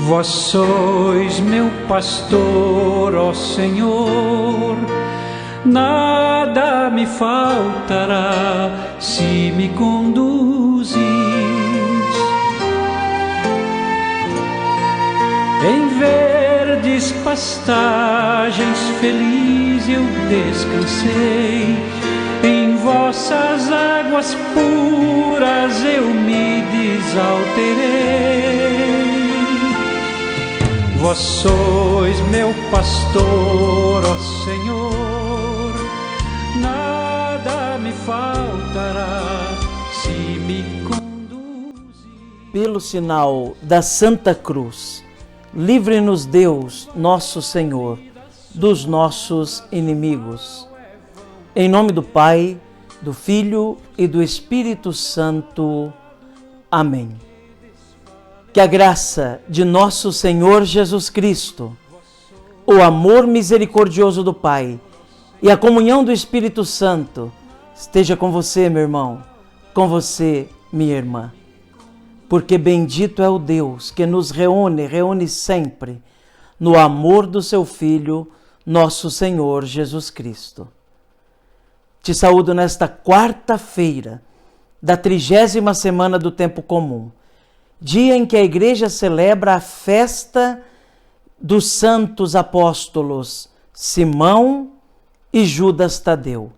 Vós sois meu pastor, ó Senhor, nada me faltará se me conduzis. Em verdes pastagens feliz eu descansei, em vossas águas puras eu me desalterei. Vós sois meu pastor, ó Senhor, nada me faltará se me conduzir. Pelo sinal da Santa Cruz, livre-nos Deus, nosso Senhor, dos nossos inimigos. Em nome do Pai, do Filho e do Espírito Santo. Amém. Que a graça de nosso Senhor Jesus Cristo, o amor misericordioso do Pai e a comunhão do Espírito Santo esteja com você, meu irmão, com você, minha irmã. Porque bendito é o Deus que nos reúne sempre no amor do seu Filho, nosso Senhor Jesus Cristo. Te saúdo nesta quarta-feira da 30ª semana do tempo comum, dia em que a Igreja celebra a festa dos santos apóstolos Simão e Judas Tadeu.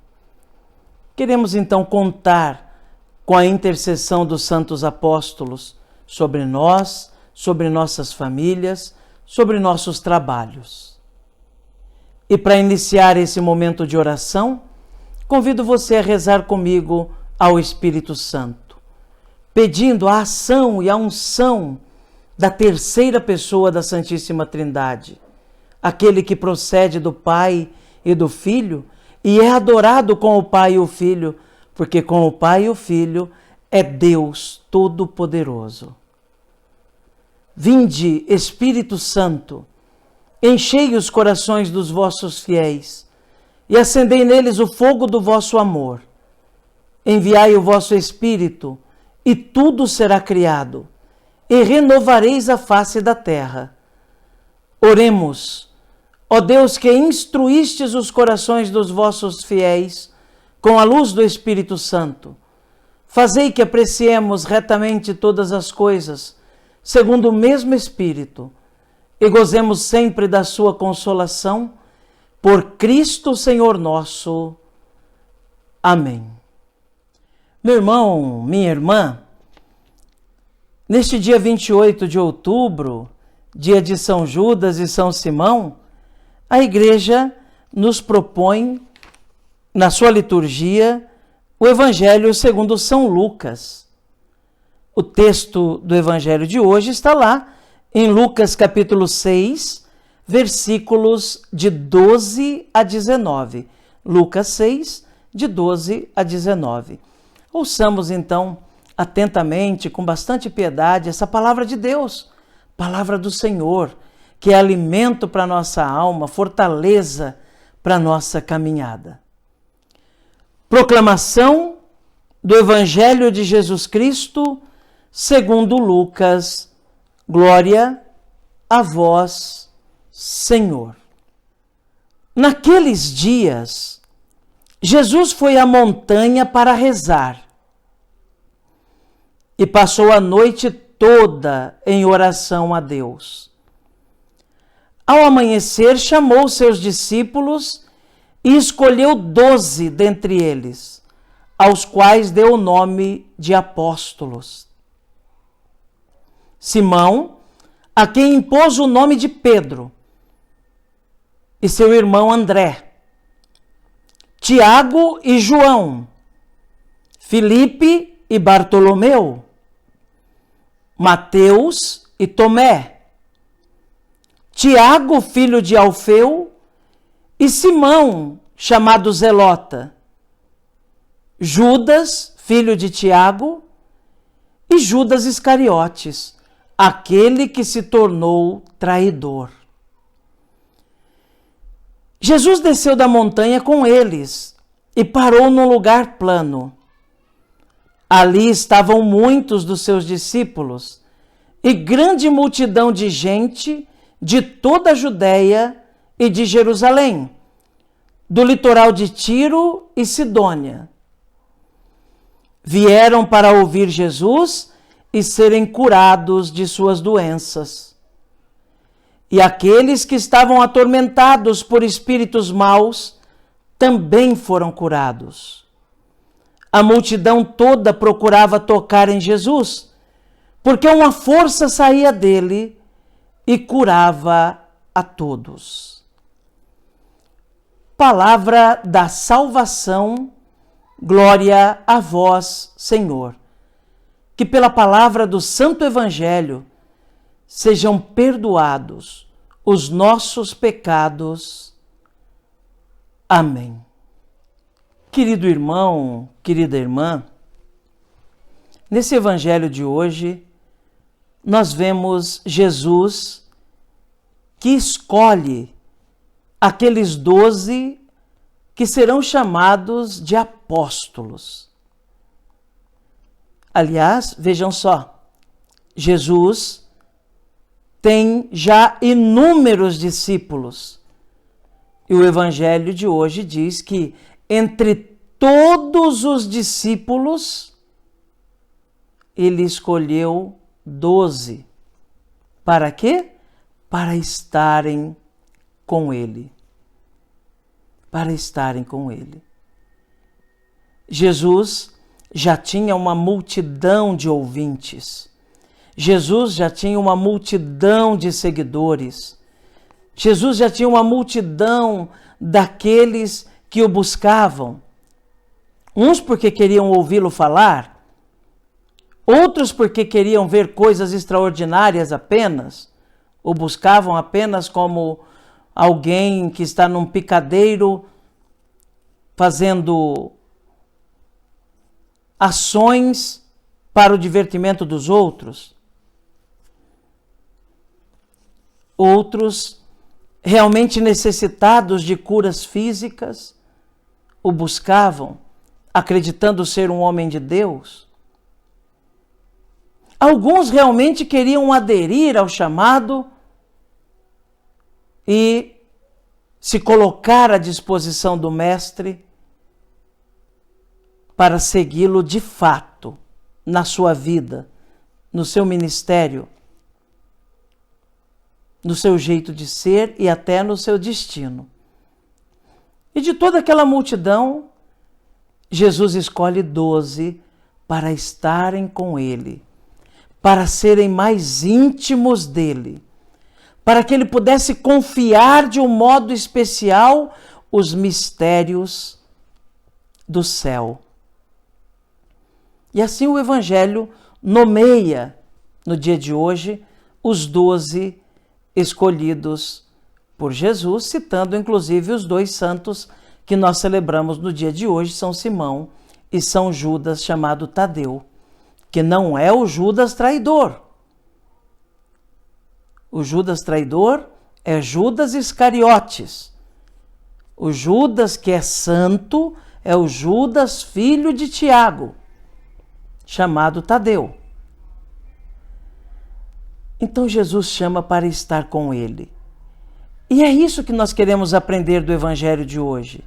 Queremos então contar com a intercessão dos santos apóstolos sobre nós, sobre nossas famílias, sobre nossos trabalhos. E para iniciar esse momento de oração, convido você a rezar comigo ao Espírito Santo, pedindo a ação e a unção da terceira pessoa da Santíssima Trindade, aquele que procede do Pai e do Filho e é adorado com o Pai e o Filho, porque com o Pai e o Filho é Deus Todo-Poderoso. Vinde, Espírito Santo, enchei os corações dos vossos fiéis e acendei neles o fogo do vosso amor. Enviai o vosso Espírito, e tudo será criado, e renovareis a face da terra. Oremos, ó Deus que instruístes os corações dos vossos fiéis com a luz do Espírito Santo, fazei que apreciemos retamente todas as coisas, segundo o mesmo Espírito, e gozemos sempre da sua consolação, por Cristo Senhor nosso. Amém. Meu irmão, minha irmã, neste dia 28 de outubro, dia de São Judas e São Simão, a Igreja nos propõe, na sua liturgia, o Evangelho segundo São Lucas. O texto do Evangelho de hoje está lá, em Lucas capítulo 6, versículos de 12 a 19. Lucas 6, de 12 a 19. Ouçamos então atentamente, com bastante piedade, essa palavra de Deus, palavra do Senhor, que é alimento para a nossa alma, fortaleza para a nossa caminhada. Proclamação do Evangelho de Jesus Cristo, segundo Lucas. Glória a vós, Senhor. Naqueles dias, Jesus foi à montanha para rezar e passou a noite toda em oração a Deus. Ao amanhecer, chamou seus discípulos e escolheu 12 dentre eles, aos quais deu o nome de apóstolos. Simão, a quem impôs o nome de Pedro, e seu irmão André, Tiago e João, Filipe e Bartolomeu, Mateus e Tomé, Tiago, filho de Alfeu, e Simão, chamado Zelota, Judas, filho de Tiago, e Judas Iscariotes, aquele que se tornou traidor. Jesus desceu da montanha com eles e parou num lugar plano. Ali estavam muitos dos seus discípulos e grande multidão de gente de toda a Judéia e de Jerusalém, do litoral de Tiro e Sidônia. Vieram para ouvir Jesus e serem curados de suas doenças. E aqueles que estavam atormentados por espíritos maus também foram curados. A multidão toda procurava tocar em Jesus, porque uma força saía dele e curava a todos. Palavra da salvação, glória a vós, Senhor. Que pela palavra do Santo Evangelho sejam perdoados os nossos pecados. Amém. Querido irmão, querida irmã, nesse Evangelho de hoje, nós vemos Jesus que escolhe aqueles 12 que serão chamados de apóstolos. Aliás, vejam só, Jesus tem já inúmeros discípulos. E o Evangelho de hoje diz que entre todos os discípulos, ele escolheu 12. Para quê? Para estarem com ele. Para estarem com ele. Jesus já tinha uma multidão de ouvintes. Jesus já tinha uma multidão de seguidores. Jesus já tinha uma multidão daqueles que o buscavam. Uns porque queriam ouvi-lo falar, outros porque queriam ver coisas extraordinárias apenas, o buscavam apenas como alguém que está num picadeiro fazendo ações para o divertimento dos outros. Outros, realmente necessitados de curas físicas, o buscavam, acreditando ser um homem de Deus. Alguns realmente queriam aderir ao chamado e se colocar à disposição do Mestre para segui-lo de fato na sua vida, no seu ministério, no seu jeito de ser e até no seu destino. E de toda aquela multidão, Jesus escolhe 12 para estarem com ele, para serem mais íntimos dele, para que ele pudesse confiar de um modo especial os mistérios do céu. E assim o Evangelho nomeia, no dia de hoje, os 12 escolhidos por Jesus, citando inclusive os 2 santos que nós celebramos no dia de hoje, São Simão e São Judas, chamado Tadeu, que não é o Judas traidor. O Judas traidor é Judas Iscariotes. O Judas que é santo é o Judas, filho de Tiago, chamado Tadeu. Então Jesus chama para estar com ele. E é isso que nós queremos aprender do Evangelho de hoje.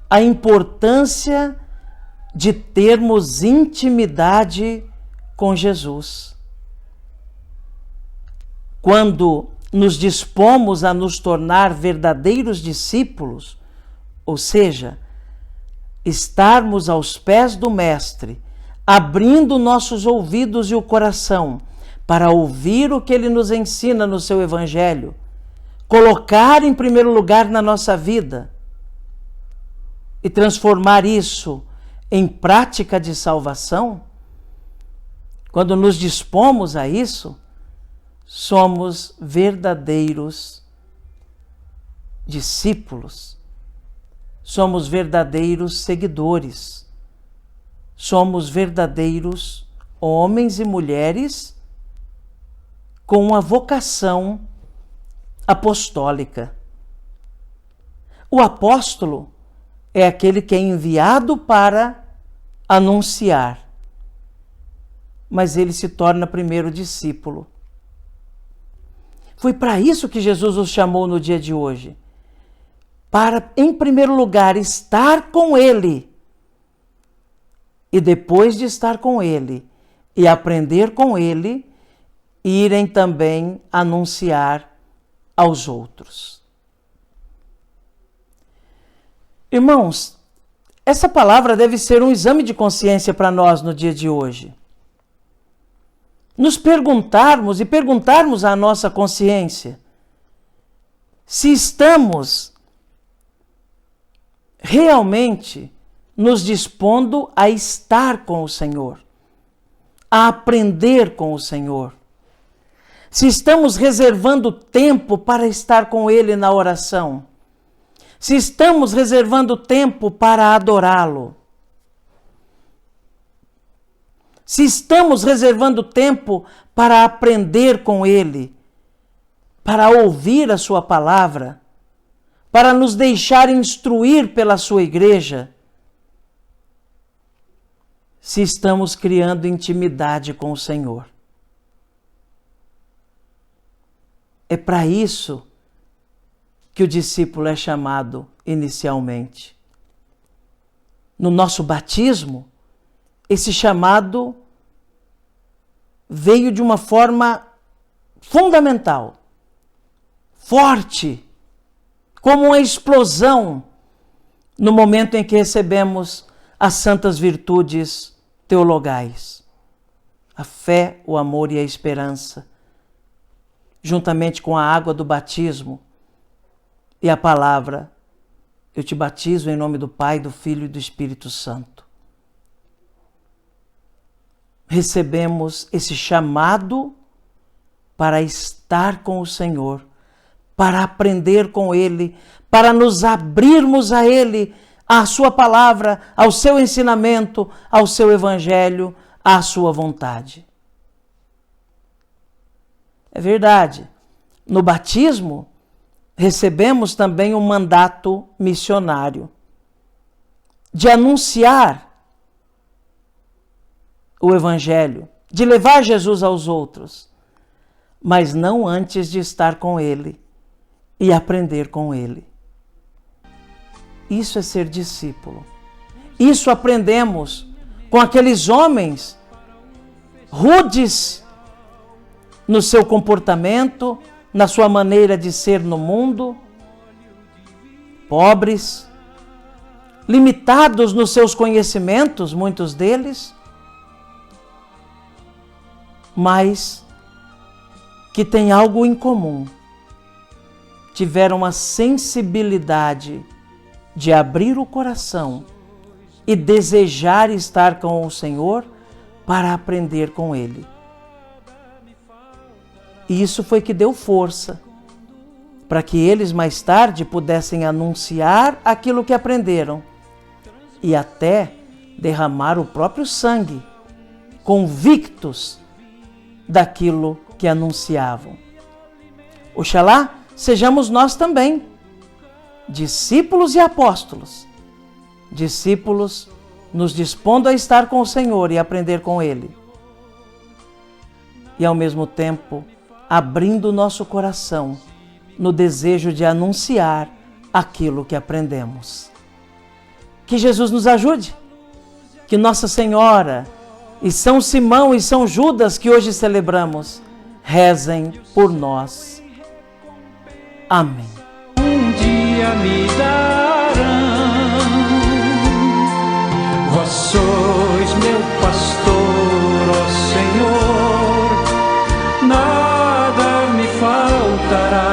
A importância de termos intimidade com Jesus. Quando nos dispomos a nos tornar verdadeiros discípulos, ou seja, estarmos aos pés do Mestre, abrindo nossos ouvidos e o coração para ouvir o que ele nos ensina no seu Evangelho, colocar em primeiro lugar na nossa vida e transformar isso em prática de salvação, quando nos dispomos a isso, somos verdadeiros discípulos, somos verdadeiros seguidores, somos verdadeiros homens e mulheres com uma vocação apostólica. O apóstolo é aquele que é enviado para anunciar. mas ele se torna primeiro discípulo. Foi para isso que Jesus os chamou no dia de hoje. Para, em primeiro lugar, estar com ele. E depois de estar com ele e aprender com ele, irem também anunciar aos outros. Irmãos, essa palavra deve ser um exame de consciência para nós no dia de hoje. Nos perguntarmos e perguntarmos à nossa consciência se estamos realmente nos dispondo a estar com o Senhor, a aprender com o Senhor. Se estamos reservando tempo para estar com Ele na oração, se estamos reservando tempo para adorá-lo, se estamos reservando tempo para aprender com Ele, para ouvir a Sua palavra, para nos deixar instruir pela Sua igreja, se estamos criando intimidade com o Senhor. É para isso que o discípulo é chamado inicialmente. No nosso batismo, esse chamado veio de uma forma fundamental, forte, como uma explosão no momento em que recebemos as santas virtudes teologais, a fé, o amor e a esperança, juntamente com a água do batismo e a palavra: eu te batizo em nome do Pai, do Filho e do Espírito Santo. Recebemos esse chamado para estar com o Senhor, para aprender com Ele, para nos abrirmos a Ele, à Sua palavra, ao Seu ensinamento, ao Seu Evangelho, à Sua vontade. É verdade, no batismo recebemos também um mandato missionário de anunciar o Evangelho, de levar Jesus aos outros, mas não antes de estar com Ele e aprender com Ele. Isso é ser discípulo. Isso aprendemos com aqueles homens rudes no seu comportamento, na sua maneira de ser no mundo, pobres, limitados nos seus conhecimentos, muitos deles, mas que têm algo em comum. Tiveram a sensibilidade de abrir o coração e desejar estar com o Senhor para aprender com Ele. E isso foi que deu força para que eles mais tarde pudessem anunciar aquilo que aprenderam e até derramar o próprio sangue, convictos daquilo que anunciavam. Oxalá sejamos nós também discípulos e apóstolos, discípulos nos dispondo a estar com o Senhor e aprender com Ele, e ao mesmo tempo abrindo o nosso coração no desejo de anunciar aquilo que aprendemos. Que Jesus nos ajude, que Nossa Senhora e São Simão e São Judas, que hoje celebramos, rezem por nós. Amém. Um dia me darão, vós sois meu pastor, ó Senhor, nada me faltará.